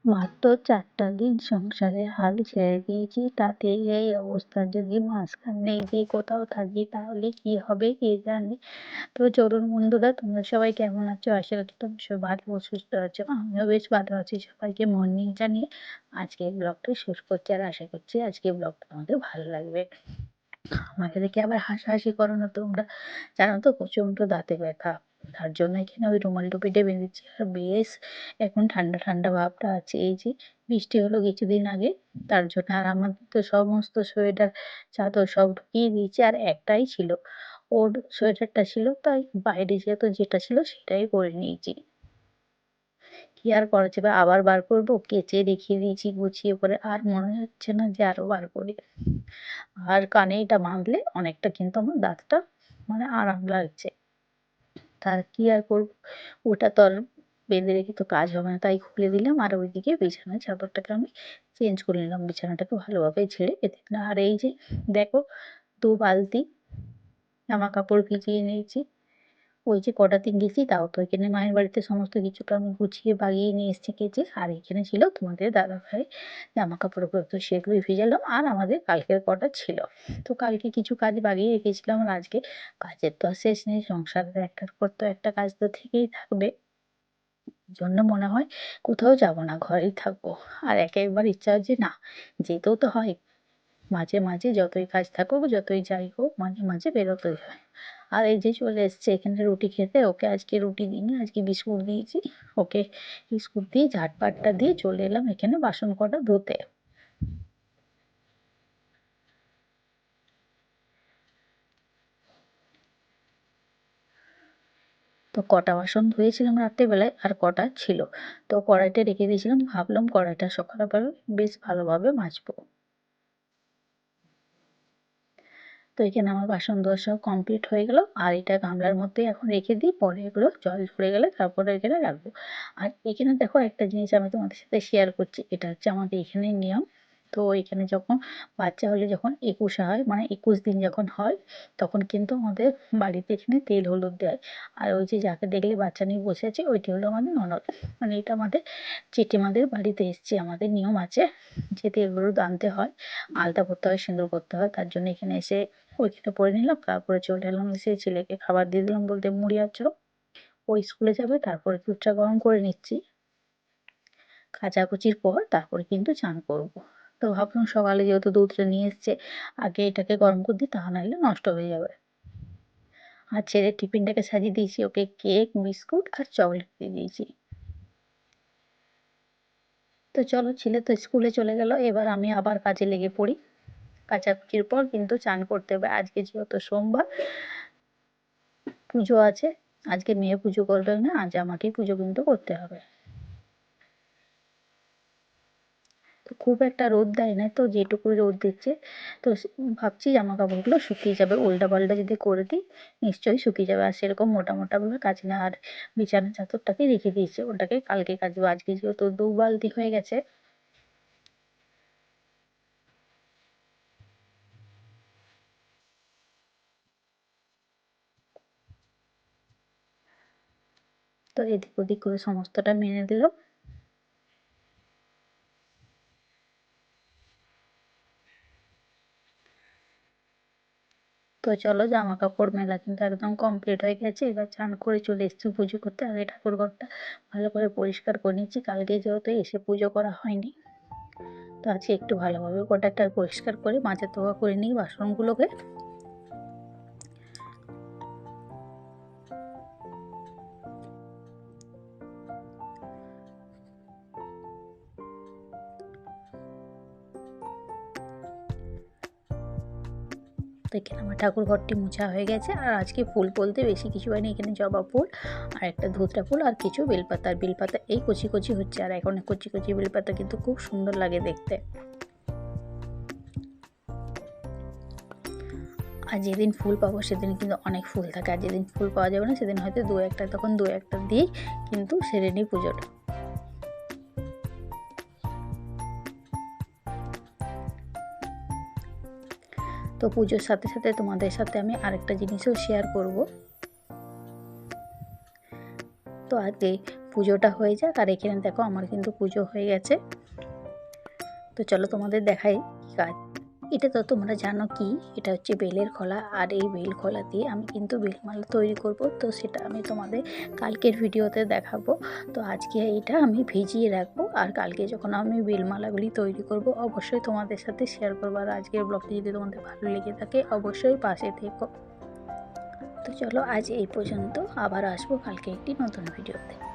মাত্র 4টা দিন সংসারে হাল ছেড়ে দিয়েছি, তাতেই এই অবস্থা। যদি মাঝখানে গিয়ে কোথাও থাকি তাহলে কি হবে কে জানে। তো চলুন বন্ধুরা, তোমরা সবাই কেমন আছো? আশা করি তোমরা সবাই ভালো ও সুস্থ আছো। আমিও বেশ ভালো আছি। সবাইকে মর্নিং জানিয়ে আজকে ব্লগটা শুরু করছি, আর আশা করছি আজকে ব্লগটা আমাদের ভালো লাগবে। আমাকে দেখে আবার হাসাহাসি করো না তোমরা। জানো তো প্রচণ্ড দাঁতে ব্যথা, তার জন্য এখানে ওই রুমাল টুপিটা বেঁধেছি। আর বেশ এখন ঠান্ডা ঠান্ডা ভাবটা আছে। এই যে বৃষ্টি হলো কিছুদিন আগে, তার জন্য। আর আমার তো সমস্ত সোয়েটার চাদর সব ঢুকিয়ে দিয়েছি, আর একটাই ছিল, ওর সোয়েটারটা ছিল, তাই বাইরে যেহেতু যেটা ছিল সেটাই পরে নিয়েছি। কি আর করা যাবে, আবার বার করবো? কেচে রেখে দিয়েছি গুছিয়ে পরে, আর মনে হচ্ছে না যে আরো বার করি। আর কানে এটা বাঁধলে অনেকটা কিন্তু আমার দাঁতটা মানে আরাম লাগছে। তা কি আর করবো, ওটা তো আর বেঁধে রেখে তো কাজ হবে না, তাই খুলে দিলাম। আর ওইদিকে বিছানার চাদরটাকে আমি চেঞ্জ করে নিলাম, বিছানাটাকে ভালোভাবে ঝেড়ে বেঁধে দিলাম। আর এই যে দেখো, 2 বালতি জামা কাপড় ভিজিয়ে নিয়েছি। ওই যে কটা দিন গেছি, তাও তো এখানে মায়ের বাড়িতে সমস্ত কিছুটা আমি গুছিয়ে বাগিয়ে নিয়ে এসেছি কেচে। আর এখানে ছিল তোমাদের দাদা ভাই জামা কাপড়গুলো, তো সেগুলোই ভিজালাম। আর আমাদের কালকের কটা ছিল, তো কালকে কিছু কাজ বাগিয়ে রেখেছিলাম। আর আজকে কাজের তো আর শেষ নেই, সংসারের একটার পর তো একটা কাজ তো থেকেই থাকবে। জন্য মনে হয় কোথাও যাব না, ঘরেই থাকবো। আর একেবারে ইচ্ছা হয় যে না, যেতেও তো হয়। মাঝে মাঝে যতই কাজ থাকুক, যতই যাই হোক, মাঝে মাঝে বেরোতেই হয়। আর এই যে চলে এসছে এখানে রুটি খেতে। ওকে আজকে রুটি দিইনি, আজকে বিস্কুট দিয়েছি। ওকে বিস্কুট দিয়ে ঝাটপাটটা দিয়ে চলে এলাম এখানে বাসন কটা ধুতে। তো কটা বাসন ধুয়েছিলাম রাত্রেবেলায়, আর কটা ছিল, তো কড়াইটা রেখে দিয়েছিলাম। ভাবলাম কড়াইটা সকালবেলা বেশ ভালোভাবে মাজবো। তো এখানে আমার বাসন ধোয়া সব কমপ্লিট হয়ে গেল। আর এটা গামলার মধ্যে এখন রেখে দিই, পরে এগুলো জল ঝরে গেলে তারপরে এখানে রাখবো। আর এখানে দেখো একটা জিনিস আমি তোমাদের সাথে শেয়ার করছি, এটা হচ্ছে আমাদের এখানে নিয়ম। তো এখানে যখন বাচ্চা হলে যখন 21 হয়, মানে 21 দিন যখন হয়, তখন কিন্তু আমাদের বাড়িতে এখানে তেল হলুদ দেয়। আর ওই যে যাকে দেখলে বাচ্চা নিয়ে বসে আছে, ওইটি হলো আমাদের ননদ। মানে এটা আমাদের জেঠিমাদের বাড়িতে এসছে, আমাদের নিয়ম আছে যে তেল হলুদ আনতে হয়, আলতা করতে হয়, সিঁদুর করতে হয়। তার জন্য এখানে এসে ওইখানে পরে নিলাম, তারপরে চলে এলাম। এসে ছেলেকে খাবার দিয়ে দিলাম, বলতে মুড়ি আর চপ। ও স্কুলে যাবে, তারপরে দুধটা গরম করে নিচ্ছি। কাচাকুচির পর তারপরে কিন্তু চান করব। তো ভাবলাম সকালে যেহেতু দুধটা নিয়ে এসছে, আগে এটাকে গরম করে দিই, তা নাহলে নষ্ট হয়ে যাবে। আর ছেলের টিফিনটাকে সাজিয়ে দিয়েছি, ওকে কেক, বিস্কুট আর চকলেট দিয়ে দিয়েছি। তো চলো, ছেলে তো স্কুলে চলে গেল, এবার আমি আবার কাজে লেগে পড়ি। কাচাকুচির পর কিন্তু চান করতে হবে। আজকে যেহেতু সোমবার, পুজো আছে। আজকে মেয়ে পুজো করবে না, আজ আমাকেই পুজো কিন্তু করতে হবে। তো খুব একটা রোদ দেয় না, তো যেটুকু রোদ দিচ্ছে, তো ভাবছি জামা কাপড়গুলো শুকিয়ে যাবে। উল্টা পাল্টা যদি করে দিই নিশ্চয়ই শুকিয়ে যাবে। আর সেরকম মোটা মোটাগুলো কাচি না। আর বিছানার চাদরটাকে রেখে দিয়েছি, ওটাকে কালকে কাচবো। আজকে যেহেতু 2 বালতি হয়ে গেছে। তো এদিক ওদিক করে সমস্তটা মেনে দিল। তো চলো, জামা কাপড় মেলা কিন্তু একদম কমপ্লিট হয়ে গেছে। এবার চান করে চলে এসেছি পুজো করতে। আগে ঠাকুর ঘরটা ভালো করে পরিষ্কার করে নিচ্ছি, কালকে যেহেতু এসে পুজো করা হয়নি। তো আজকে একটু ভালোভাবে গোটাটা পরিষ্কার করে মাজা ধোয়া করে নিই বাসনগুলোকে। তো এখানে আমার ঠাকুর ঘরটি মোছা হয়ে গেছে। আর আজকে ফুল বলতে বেশি কিছু হয়নি, এখানে জবা ফুল আর একটা ধুতরা ফুল আর কিছু বেলপাতা। আর বেলপাতা এই কচি কচি হচ্ছে, আর এখন কচি কচি বেলপাতা কিন্তু খুব সুন্দর লাগে দেখতে। আর যেদিন ফুল পাবো সেদিন কিন্তু অনেক ফুল থাকে, আর যেদিন ফুল পাওয়া যাবে না সেদিন হয়তো 2-1, তখন 2-1 দিয়েই কিন্তু সেরে নিই পুজোটা। তো পুজোর সাথে সাথে তোমাদের সাথে আমি আরেকটা জিনিসও শেয়ার করব। তো আগে পুজোটা হয়ে যাক। আর এখানে দেখো আমার কিন্তু পুজো হয়ে গেছে। তো চলো তোমাদের দেখাই কী কাজ। এটা তো তোমরা জানো কি, এটা হচ্ছে বেলের খোলা। আর এই বেল খোলা দিয়ে আমি কিন্তু বেলমালা তৈরি করব। তো সেটা আমি তোমাদের কালকের ভিডিওতে দেখাবো। তো আজকে এটা আমি ভিজিয়ে রাখবো, আর কালকে যখন আমি বেলমালাগুলি তৈরি করব অবশ্যই তোমাদের সাথে শেয়ার করবো। আর আজকের ব্লগটি যদি তোমাদের ভালো লেগে থাকে অবশ্যই পাশে থেকো। তো চলো আজ এই পর্যন্ত, আবার আসবো কালকে একটি নতুন ভিডিওতে।